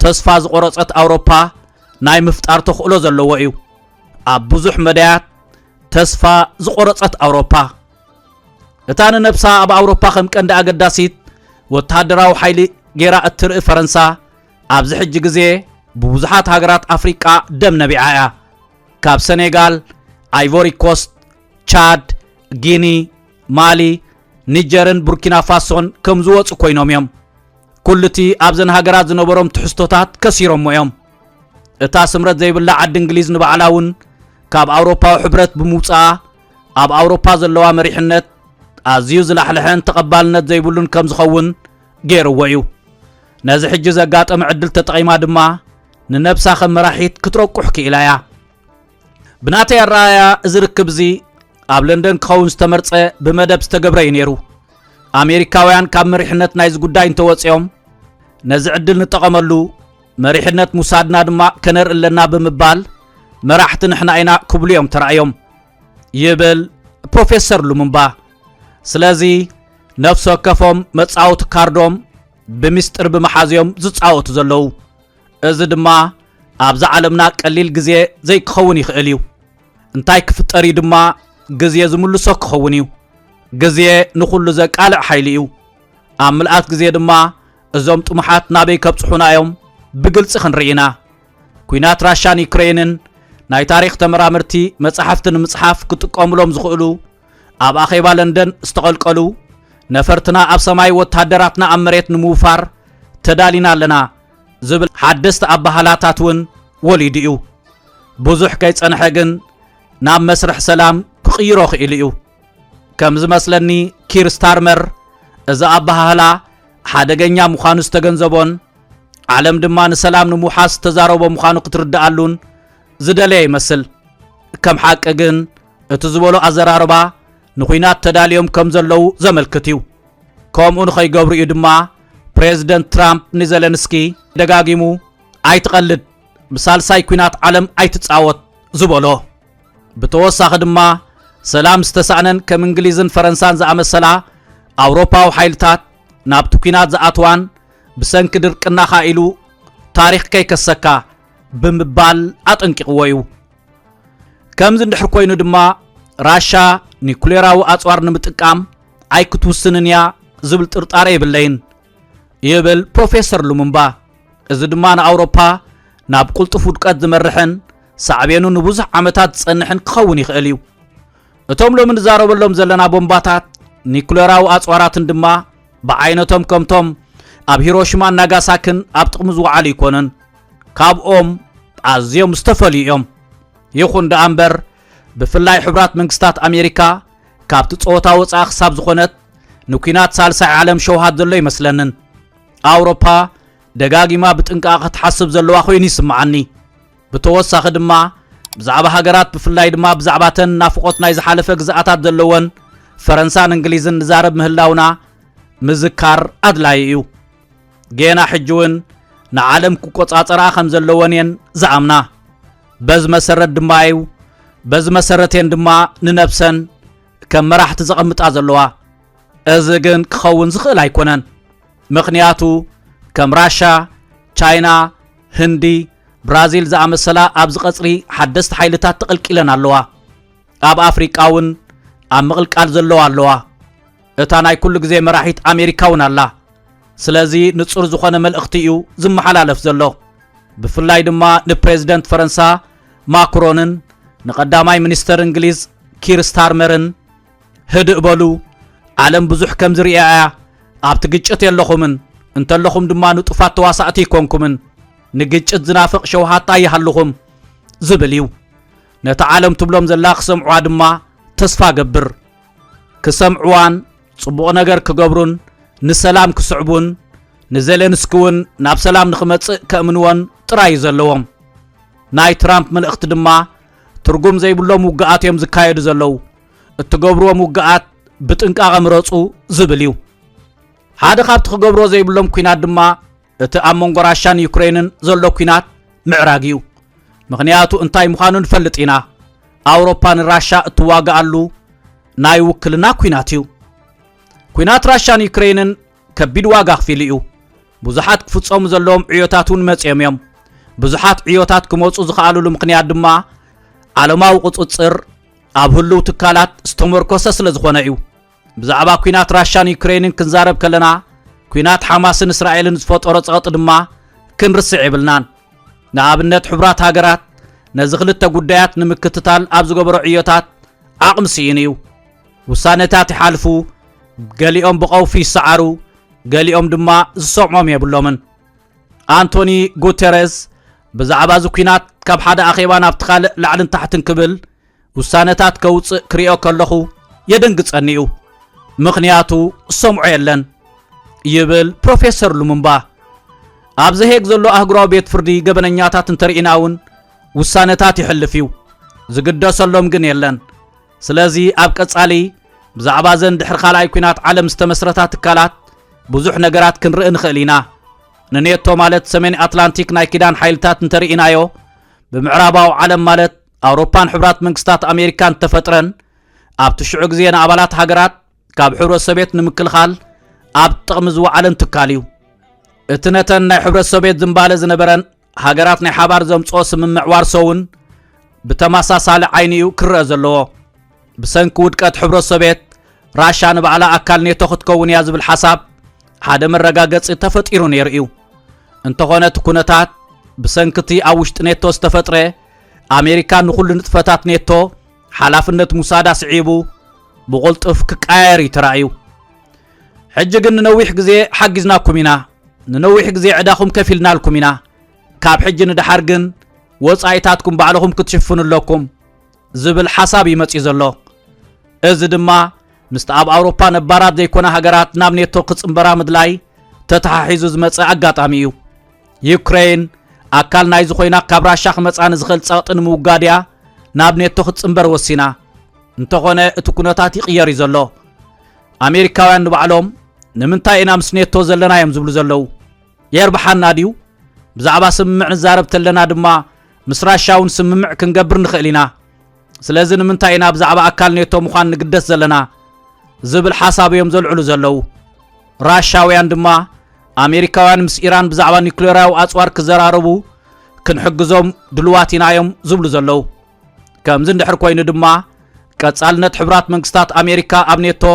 ተስፋ ዝቆረጸት ኣውሮፓ ናይ ምፍጣር ተኽእሎ ዘለዎ እዩ ኣብ ብዙሕ መዳያት ተስፋ ዝቆረጸት ኣውሮፓ እታ ንነብሳ ኣብ ኣውሮፓ ከም ቀንዲ ኣገዳሲት ወተሃደራዊ ሓይሊ ጌራ እትርኢ ፈረንሳ ኣብዚ ሕጂ ግዜ ብብዙሓት ሃገራት ኣፍሪቃ ደም ነቢዓ እያ ካብ ሴኔጋል ኣይቮሪ ኮስት ቻድ ጊኒ ማሊ ኒጀርን ቡርኪና ፋሶን ከም ዝወፁ ኮይኖም እዮም ኩልቲ ኣብዘን ሃገራት ዝነበሮም ትሕዝቶታት ከሲሮም እዮም እታ ስምረት ዘይብላ ዓዲ እንግሊዝ ንባዕላውን ካብ ኣውሮፓዊ ሕብረት ብምውፃኣ ኣብ ኣውሮፓ ዘለዋ መሪሕነት ኣዝዩ ዝላሕልሕን ተቐባልነት ዘይብሉን ከም ዝኸውን ገይርዎ እዩ ነዚ ሕጂ ዘጋጠመ ዕድል ተጠቒማ ድማ ንነብሳ ከም መራሒት ክትረቁሕ ክኢላ እያ ብናተይ ኣረኣያ እዚ ርክብ እዚ ኣብ ለንደን ክኸውን ዝተመርጸ ብመደብ ዝተገብረ እዩ ነይሩ ኣሜሪካውያን ካብ መሪሕነት ናይዚ ጉዳይ እንተወፂኦም ነዚ ዕድል ንጠቐመሉ መሪሕነት ሙሳድና ድማ ከነርኢ ኣለና ብምባል መራሕቲ ንሕና ኢና ክብሉ እዮም ተራእዮም ይብል ፕሮፌሰር ሉሙምባ ስለዚ ነፍሲ ወከፎም መጻወቲ ካርዶም ብምስጥር ብምሓዝዮም ዝጻወቱ ዘለዉ እዚ ድማ ኣብዛ ዓለምና ቀሊል ግዜ ዘይክኸውን ይኽእል እዩ እንታይ ክፍጠር ድማ ግዜ ዝምልሶ ክኸውን እዩ ግዜ ንኹሉ ዘቃልዕ ሓይሊ እዩ ኣብ ምልኣት ግዜ ድማ እዞም ጥሙሓት ናበይ ከብጽሑና እዮም ብግልጽ ክንርኢና ኩናት ራሻን ዩክሬንን ናይ ታሪክ ተመራምርቲ መጽሓፍትን ምጽሓፍ ክጥቀምሎም ዝኽእሉ ኣብ ኣኼባ ለንደን ዝተቐልቀሉ ነፈርትና ኣብ ሰማይ ወተሃደራትና ኣብ መሬት ንምውፋር ተዳሊና ኣለና ዝብል ሓደስቲ ኣባህላታት እውን ወሊዱ እዩ ብዙሕ ከይጸንሐ ግን ናብ መስርሕ ሰላም ክቕይሮ ክኢሉ እዩ ከም ዝመስለኒ ኪር ስታርመር እዚ ኣባህላ ሓደገኛ ምዃኑ ዝተገንዘቦን ዓለም ድማ ንሰላም ንሙሓስ ተዛረቦ ምዃኑ ክትርዳኣሉን ዝደለየ ይመስል ከም ሓቂ ግን እቲ ዝበሎ ኣዘራርባ ንኹናት ተዳልዮም ከም ዘለው ዘመልክት እዩ ከምኡ ንኸይገብሩ እዩ ድማ ፕሬዝደንት ትራምፕ ንዘለንስኪ ደጋጊሙ ኣይትቐልድ ብሳልሳይ ኩናት ዓለም ኣይትጻወት ዝበሎ ብተወሳኺ ድማ ሰላም ዝተሳእነን ከም እንግሊዝን ፈረንሳን ዝኣመሰላ ኣውሮፓዊ ሓይልታት ናብቲ ኩናት ዝኣትዋን ብሰንኪ ድርቅናኻ ኢሉ ታሪኽ ከይከሰካ ብምባል ኣጠንቂቕዎ እዩ ከምዚ እንድሕር ኮይኑ ድማ ራሻ ኒኩሌራዊ ኣጽዋር ንምጥቃም ኣይክትውስንን እያ ዝብል ጥርጣረ የብለይን ይብል ፕሮፌሰር ሉሙምባ እዚ ድማ ንኣውሮፓ ናብ ቁልጡፍ ውድቀት ዝመርሕን ሳዕቤኑ ንብዙሕ ዓመታት ዝጸንሕን ክኸውን ይኽእል እዩ እቶም ሎሚ ንዛረበሎም ዘለና ቦምባታት ኒኩሌራዊ ኣጽዋራትን ድማ ብዓይነቶም ከምቶም ኣብ ሂሮሺማን ናጋሳኪን ኣብ ጥቕሚ ዝወዓሉ ይኮነን ካብኦም ኣዝዮም ዝተፈልዩ እዮም ይኹን ደኣ እምበር ብፍላይ ሕቡራት መንግስታት ኣሜሪካ ካብቲ ጾታ ወፃኢ ክሳብ ዝኾነት ንኩናት ሳልሳይ ዓለም ሸውሃት ዘሎ ይመስለንን ኣውሮፓ ደጋጊማ ብጥንቃቐ ክትሓስብ ዘለዋ ኮይኑ ይስምዓኒ ብተወሳኺ ድማ ብዛዕባ ሃገራት ብፍላይ ድማ ብዛዕባተን ናፍቆት ናይ ዝሓለፈ ግዝኣታት ዘለወን ፈረንሳን እንግሊዝን ንዛረብ ምህላውና ምዝካር ኣድላይ እዩ ጌና ሕጂ እውን ንዓለም ክቆጻጸራ ከም ዘለወን እየን ዝኣምና በዚ መሰረት ድማ እዩ በዚ መሰረተን ድማ ንነብሰን ከም መራሕቲ ዘቐምጣ ዘለዋ እዚ ግን ክኸውን ዝኽእል ኣይኮነን ምኽንያቱ ከም ራሻ ቻይና ህንዲ ብራዚል ዝኣመሰላ ኣብ ዝቐጽሪ ሓደስቲ ሓይልታት ተቐልቂለን ኣለዋ ኣብ ኣፍሪቃ እውን ኣብ ምቕልቃል ዘለዋ ኣለዋ እታ ናይ ኩሉ ግዜ መራሒት ኣሜሪካ እውን ኣላ ስለዚ ንጹር ዝኾነ መልእኽቲ እዩ ዝመሓላለፍ ዘሎ ብፍላይ ድማ ንፕሬዝደንት ፈረንሳ ማክሮንን ንቐዳማይ ሚኒስተር እንግሊዝ ኪር ስታርመርን ህድእ በሉ ዓለም ብዙሕ ከም ዝርአያ ኣብቲ ግጭት የለኹምን እንተለኹም ድማ ንጡፋት ተዋሳእቲ ይኮንኩምን ንግጭት ዝናፍቕ ሸውሃት ኣይሃለኹም ዝብል እዩ ነቲ ዓለም ትብሎም ዘላ ክሰምዑዋ ድማ ተስፋ ገብር ክሰምዑዋን ጽቡቕ ነገር ክገብሩን ንሰላም ክስዕቡን ንዘለንስኪ እውን ናብ ሰላም ንኽመጽእ ከእምንዎን ጥራይ ዘለዎም ናይ ትራምፕ መልእኽቲ ድማ ትርጉም ዘይብሎም ውግኣት እዮም ዝካየዱ ዘለዉ እትገብርዎም ውግኣት ብጥንቃቐ ምረጹ ዝብል እዩ ሓደ ካብቲ ክገብሮ ዘይብሎም ኩናት ድማ እቲ ኣብ መንጎ ራሻን ዩክሬንን ዘሎ ኩናት ምዕራግ እዩ ምኽንያቱ እንታይ ምዃኑ ንፈልጥ ኢና ኣውሮፓ ንራሻ እትዋግኣሉ ናይ ውክልና ኩናት እዩ ኩናት ራሻን ዩክሬንን ከቢድ ዋጋ ክፊል እዩ ብዙሓት ክፍጸሙ ዘለዎም ዕዮታት እውን መጽዮም እዮም ብዙሓት ዕዮታት ክመጹ ዝኽኣልሉ ምኽንያት ድማ ዓለማዊ ቁጽጽር ኣብ ህልው ትካላት ዝተመርኮሰ ስለ ዝኾነ እዩ ብዛዕባ ኩናት ራሻን ዩክሬንን ክንዛረብ ከለና ኩናት ሓማስን እስራኤልን ዝፈጠሮ ጸቕጢ ድማ ክንርስዕ ይብልናን ንኣብነት ሕቡራት ሃገራት ነዚ ክልተ ጉዳያት ንምክትታል ኣብ ዝገበሮ ዕዮታት ዓቕሚ ስኢን እዩ ውሳነታት ይሓልፉ ገሊኦም ብቐውፊ ይሰዓሩ ገሊኦም ድማ ዝሰምዖም የብሎምን ኣንቶኒ ጉተሬስ ብዛዕባ እዚ ኩናት ካብ ሓደ ኣኼባ ናብቲ ካልእ ላዕልን ታሕትን ክብል ውሳነታት ከውፅእ ክሪኦ ከለኹ የደንግጸኒ እዩ ምኽንያቱ ሰምዖ የለን ይብል ፕሮፌሰር ሉሙምባ ኣብዚ ሄግ ዘሎ ኣህጉራዊ ቤት ፍርዲ ገበነኛታት እንተርኢና እውን ውሳነታት ይሕልፍ እዩ ዝግደሰሎም ግን የለን ስለዚ ኣብ ቀጻሊ ብዛዕባ ዘን ድሕሪ ካልኣይ ኩናት ዓለም ዝተመስረታ ትካላት ብዙሕ ነገራት ክንርኢ ንኽእል ኢና ንኔቶ ማለት ሰሜን ኣትላንቲክ ናይ ኪዳን ሓይልታት እንተርኢናዮ ብምዕራባዊ ዓለም ማለት ኣውሮፓን ሕቡራት መንግስታት ኣሜሪካን ተፈጥረን ኣብቲ ሽዑ ግዜ ንኣባላት ሃገራት ካብ ሕብረት ሶቪየት ንምክልኻል ኣብ ጥቕሚ ዝወዓለን ትካል እዩ እቲ ነተን ናይ ሕብረት ሶቪየት ዝምባለ ዝነበረን ሃገራት ናይ ሓባር ዘምጽኦ ስምምዕ ዋርሶ እውን ብተመሳሳሊ ዓይኒ እዩ ክርአ ዘለዎ ብሰንኪ ውድቀት ሕብረት ሶቪየት ራሻ ንባዕላ ኣካል ኔቶ ክትከውን እያ ዝብል ሓሳብ ሓደ መረጋገፂ ተፈጢሩ ነይሩ እዩ እንተኾነ እቲ ኩነታት ብሰንኪቲ ኣብ ውሽጢ ኔቶ ዝተፈጥረ ኣሜሪካ ንኹሉ ንጥፈታት ኔቶ ሓላፍነት ሙሳዳ ስዒቡ ብቁልጡፍ ክቃየር ይተራእዩ ሕጂ ግን ንነዊሕ ግዜ ሓጊዝናኩም ኢና ንነዊሕ ግዜ ዕዳኹም ከፊልናልኩም ኢና ካብ ሕጂ ንድሓር ግን ወጻኢታትኩም ባዕልኹም ክትሽፍኑለኩም ዝብል ሓሳብ ይመጽእ ዘሎ እዚ ድማ ምስቲ ኣብ ኣውሮፓ ነባራት ዘይኮነ ሃገራት ናብ ኔቶ ክጽምበራ ምድላይ ተተሓሒዙ ዝመጽእ ኣጋጣሚ እዩ ዩክሬን ኣካል ናይ ዝኾይና ካብ ራሻ ክመጻን ዝኽእል ጸቕጥን ምውጋድያ ናብ ኔቶ ክትጽምበር ወሲና እንተኾነ እቲ ኩነታት ይቕየር እዩ ዘሎ ኣሜሪካውያን ንባዕሎም ንምንታይ ኢና ምስ ኔቶ ዘለና እዮም ዝብሉ ዘለው የርባሓና ድዩ ብዛዕባ ስምምዕ ንዛረብ ተለና ድማ ምስ ራሻውን ስምምዕ ክንገብር ንኽእል ኢና ስለዚ ንምንታይ ኢና ብዛዕባ ኣካል ኔቶ ምዃን ንግደስ ዘለና ዝብል ሓሳብ እዮም ዘልዕሉ ዘለው ራሻውያን ድማ ኣሜሪካውያን ምስ ኢራን ብዛዕባ ኒውክሌራዊ ኣጽዋር ክዘራረቡ ክንሕግዞም ድልዋት ኢና እዮም ዝብሉ ዘለው ከምዚ እንድሕር ኮይኑ ድማ ቀጻልነት ሕብራት መንግስታት ኣሜሪካ ኣብ ኔቶ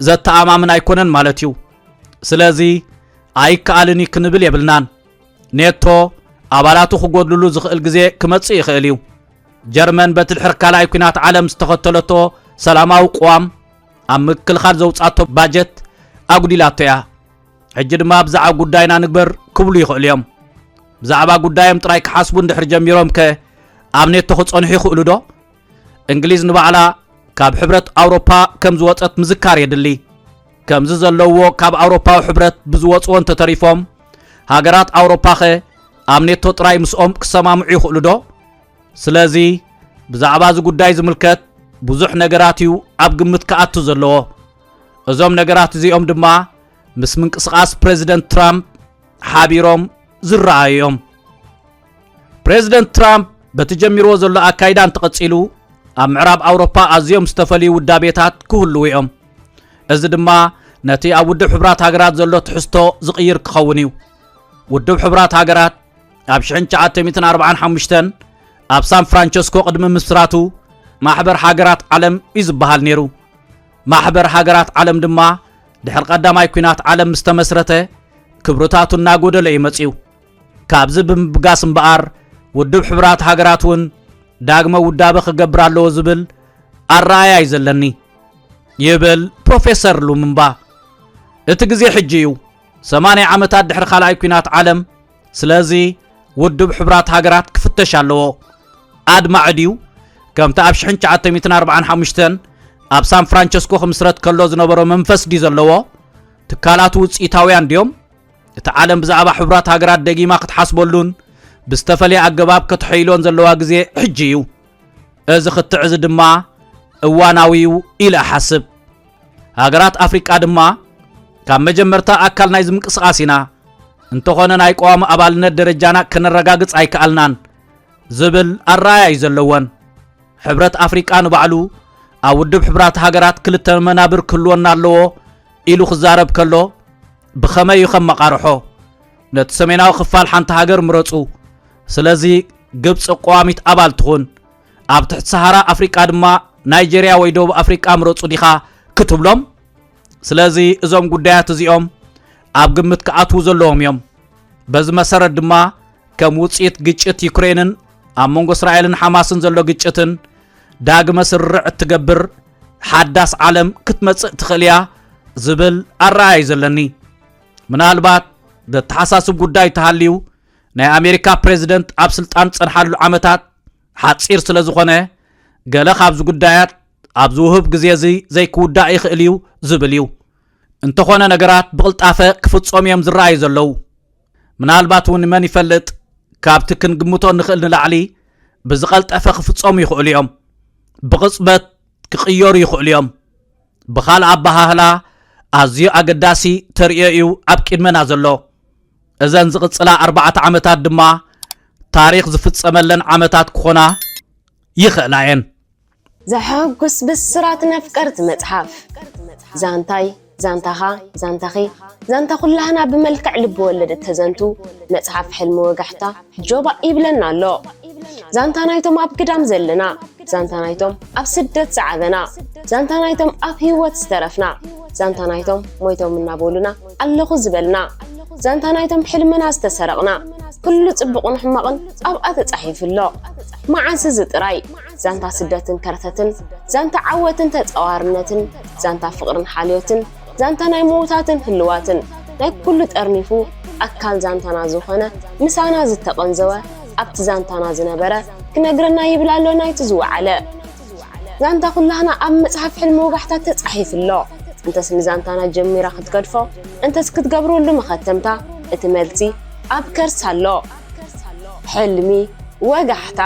ዘተኣማምን ኣይኮነን ማለት እዩ ስለዚ ኣይከኣልኒ ክንብል የብልናን ኔቶ ኣባላቱ ክጎድልሉ ዝኽእል ግዜ ክመጽእ ይኽእል እዩ ጀርመን በትድሕር ካልኣይ ኩናት ዓለም ዝተኸተለቶ ሰላማዊ ቅዋም ኣብ ምክልኻል ዘውጻቶ ባጀት ኣጉዲላቶ እያ ሕጂ ድማ ብዛዕባ ጉዳይና ንግበር ክብሉ ይኽእሉ እዮም ብዛዕባ ጉዳዮም ጥራይ ክሓስቡ እንድሕር ጀሚሮም ከ ኣብ ኔቶ ክጸንሑ ይኽእሉ ዶ እንግሊዝ ንባዕላ ካብ ሕብረት ኣውሮፓ ከም ዝወፀት ምዝካር የድሊ ከምዚ ዘለውዎ ካብ ኣውሮፓዊ ሕብረት ብዝወፅዎ እንተተሪፎም ሃገራት ኣውሮፓ ኸ ኣብ ኔቶ ጥራይ ምስኦም ክሰማምዑ ይኽእሉ ዶ ስለዚ ብዛዕባ እዚ ጉዳይ ዝምልከት ብዙሕ ነገራት እዩ ኣብ ግምት ከኣቱ ዘለዎ እዞም ነገራት እዚኦም ድማ ምስ ምንቅስቓስ ፕሬዚደንት ትራምፕ ሓቢሮም ዝረኣዮም ፕሬዚደንት ትራምፕ በተጀሚርዎ ዘሎ ኣካይዳ እንተቐጺሉ ኣብ ምዕራብ ኣውሮፓ ኣዝዮም ዝተፈልዩ ውዳቤታት ክህልው እዮም እዚ ድማ ነቲ ኣብ ውድብ ሕብራት ሃገራት ዘሎ ትሕዝቶ ዝቕይር ክኸውን እዩ ውድብ ሕብራት ሃገራት ኣብ 1945 ኣብ ሳን ፍራንቸስኮ ቅድሚ ምስራቱ ማሕበር ሃገራት ዓለም እዩ ዝበሃል ነይሩ ማሕበር ሃገራት ዓለም ድማ ድሕሪ ቀዳማይ ኩናት ዓለም ምስ ተመስረተ ክብርታቱ እናጎደለ ይመጽዩ ካብዚ ብምብጋስ እምበኣር ውድብ ሕብራት ሃገራት እውን ዳግመ ውዳበ ክገብር ኣለዎ ዝብል ኣረኣያ እዩ ዘለኒ ይብል ፕሮፌሰር ሉምምባ እቲ ግዜ ሕጂ እዩ 80 ዓመታት ድሕሪ ካልኣይ ኩናት ዓለም ስለዚ ውድብ ሕብራት ሃገራት ክፍተሽ ኣለዎ ኣድማዕ ድዩ ከምቲ ኣብ 1945 ኣብ ሳን ፍራንቸስኮ ክምስረት ከሎ ዝነበሮ መንፈስ ዲ ዘለዎ ትካላቱ ውፅኢታውያን ድዮም እቲ ዓለም ብዛዕባ ሕብራት ሃገራት ደጊማ ክትሓስበሉን ብዝተፈልየ ኣገባብ ከተሕይሎን ዘለዋ ግዜ ሕጂ እዩ እዚ ክትዕዝ ድማ እዋናዊው ኢለ ሓስብ ሃገራት ኣፍሪቃ ድማ ካብ መጀመርታ ኣካል ናይ ዝምንቅስቓስ ኢና እንተኾነ ናይ ቀዋሚ ኣባልነት ደረጃና ክነረጋግጽ ኣይከኣልናን ዝብል ኣረኣያ እዩ ዘለወን ሕብረት ኣፍሪቃ ንባዕሉ ኣብ ውድብ ሕብራት ሃገራት ክልተ መናብር ክህልወና ኣለዎ ኢሉ ክዛረብ ከሎ ብኸመይ እዩ ከም መቃርሖ ነቲ ሰሜናዊ ክፋል ሓንቲ ሃገር ምረፁ ስለዚ ግብፂ ቀዋሚት ኣባል ትኹን ኣብ ትሕቲ ሰሃራ ኣፍሪቃ ድማ ናይጀርያ ወይ ደቡብ ኣፍሪቃ ምረፁ ዲኻ ክትብሎም ስለዚ እዞም ጉዳያት እዚኦም ኣብ ግምት ክኣትዉ ዘለዎም እዮም በዚ መሰረት ድማ ከም ውፅኢት ግጭት ዩክሬንን ኣብ መንጎ እስራኤልን ሓማስን ዘሎ ግጭትን ዳግመ ስርዕ እትገብር ሓዳስ ዓለም ክትመጽእ ትኽእል እያ ዝብል ኣረኣያ እዩ ዘለኒ ምናልባት ዘተሓሳስብ ጉዳይ ተሃልዩ ናይ ኣሜሪካ ፕሬዚደንት ኣብ ስልጣን ጸንሓሉ ዓመታት ሓፂር ስለ ዝኾነ ገለ ካብዚ ጉዳያት ኣብ ዝውህብ ግዜ እዚ ዘይክውዳእ ይኽእል እዩ ዝብል እዩ እንተኾነ ነገራት ብቕልጣፈ ክፍጾም እዮም ዝረኣዩ ዘለው ምናልባት እውን መን ይፈልጥ ካብቲ ክንግምቶ ንኽእል ንላዕሊ ብዝቐልጠፈ ክፍጾሙ ይኽእሉ እዮም ብቕጽበት ክቕየሩ ይኽእሉ እዮም ብኻልእ ኣባሃህላ ኣዝዩ ኣገዳሲ ተርእዮ እዩ ኣብ ቅድመና ዘሎ እዘን ዝቕጽላ 4 ዓመታት ድማ ታሪክ ዝፍጸመለን ዓመታት ክኾና ይኽእላ እየን ዘሐጉስ ብስራት ነፍቀርት መጽሓፍ ዛንታይ ዛንታኻ ዛንታኺ ዛንታ ኩላህና ብመልክዕ ልብ ወለድ ተዘንቱ መጽሓፍ ሕልሚ ወጋሕታ ጆባ ይብለና ኣሎ ዛንታ ናይቶም ኣብ ግዳም ዘለና ዛንታ ናይቶም ኣብ ስደት ዝዓበና ዛንታ ናይቶም ኣብ ህይወት ዝተረፍና ዛንታ ናይቶም ሞይቶም እናበሉና ኣለኹ ዝበልና ዛንታ ናይቶም ሕልምና ዝተሰረቕና ኩሉ ጽቡቕን ሕማቕን ኣብኣ ተጻሒፉሎ መዓንሲ ዝጥራይ ዛንታ ስደትን ከርተትን ዛንታ ዓወትን ተጸዋርነትን ዛንታ ፍቕርን ሓልዮትን ዛንታ ናይ ሞታትን ህልዋትን ናይ ኩሉ ጠርኒፉ ኣካል ዛንታና ዝኾነ ምሳና ዝተቐንዘወ ኣብቲ ዛንታና ዝነበረ ክነግረና ይብላሎ ናይቲ ዝወዓለ ዛንታ ኩላህና ኣብ መጽሓፍ ሕልሚ ወጋሕታ ተጻሒፉሎ እንተስ ንዛንታና ጀሚራ ክትገድፎ እንተስ ክትገብረሉ መኸተምታ እቲ መልሲ ኣብ ከርሳ ኣሎ ሕልሚ ወጋሕታ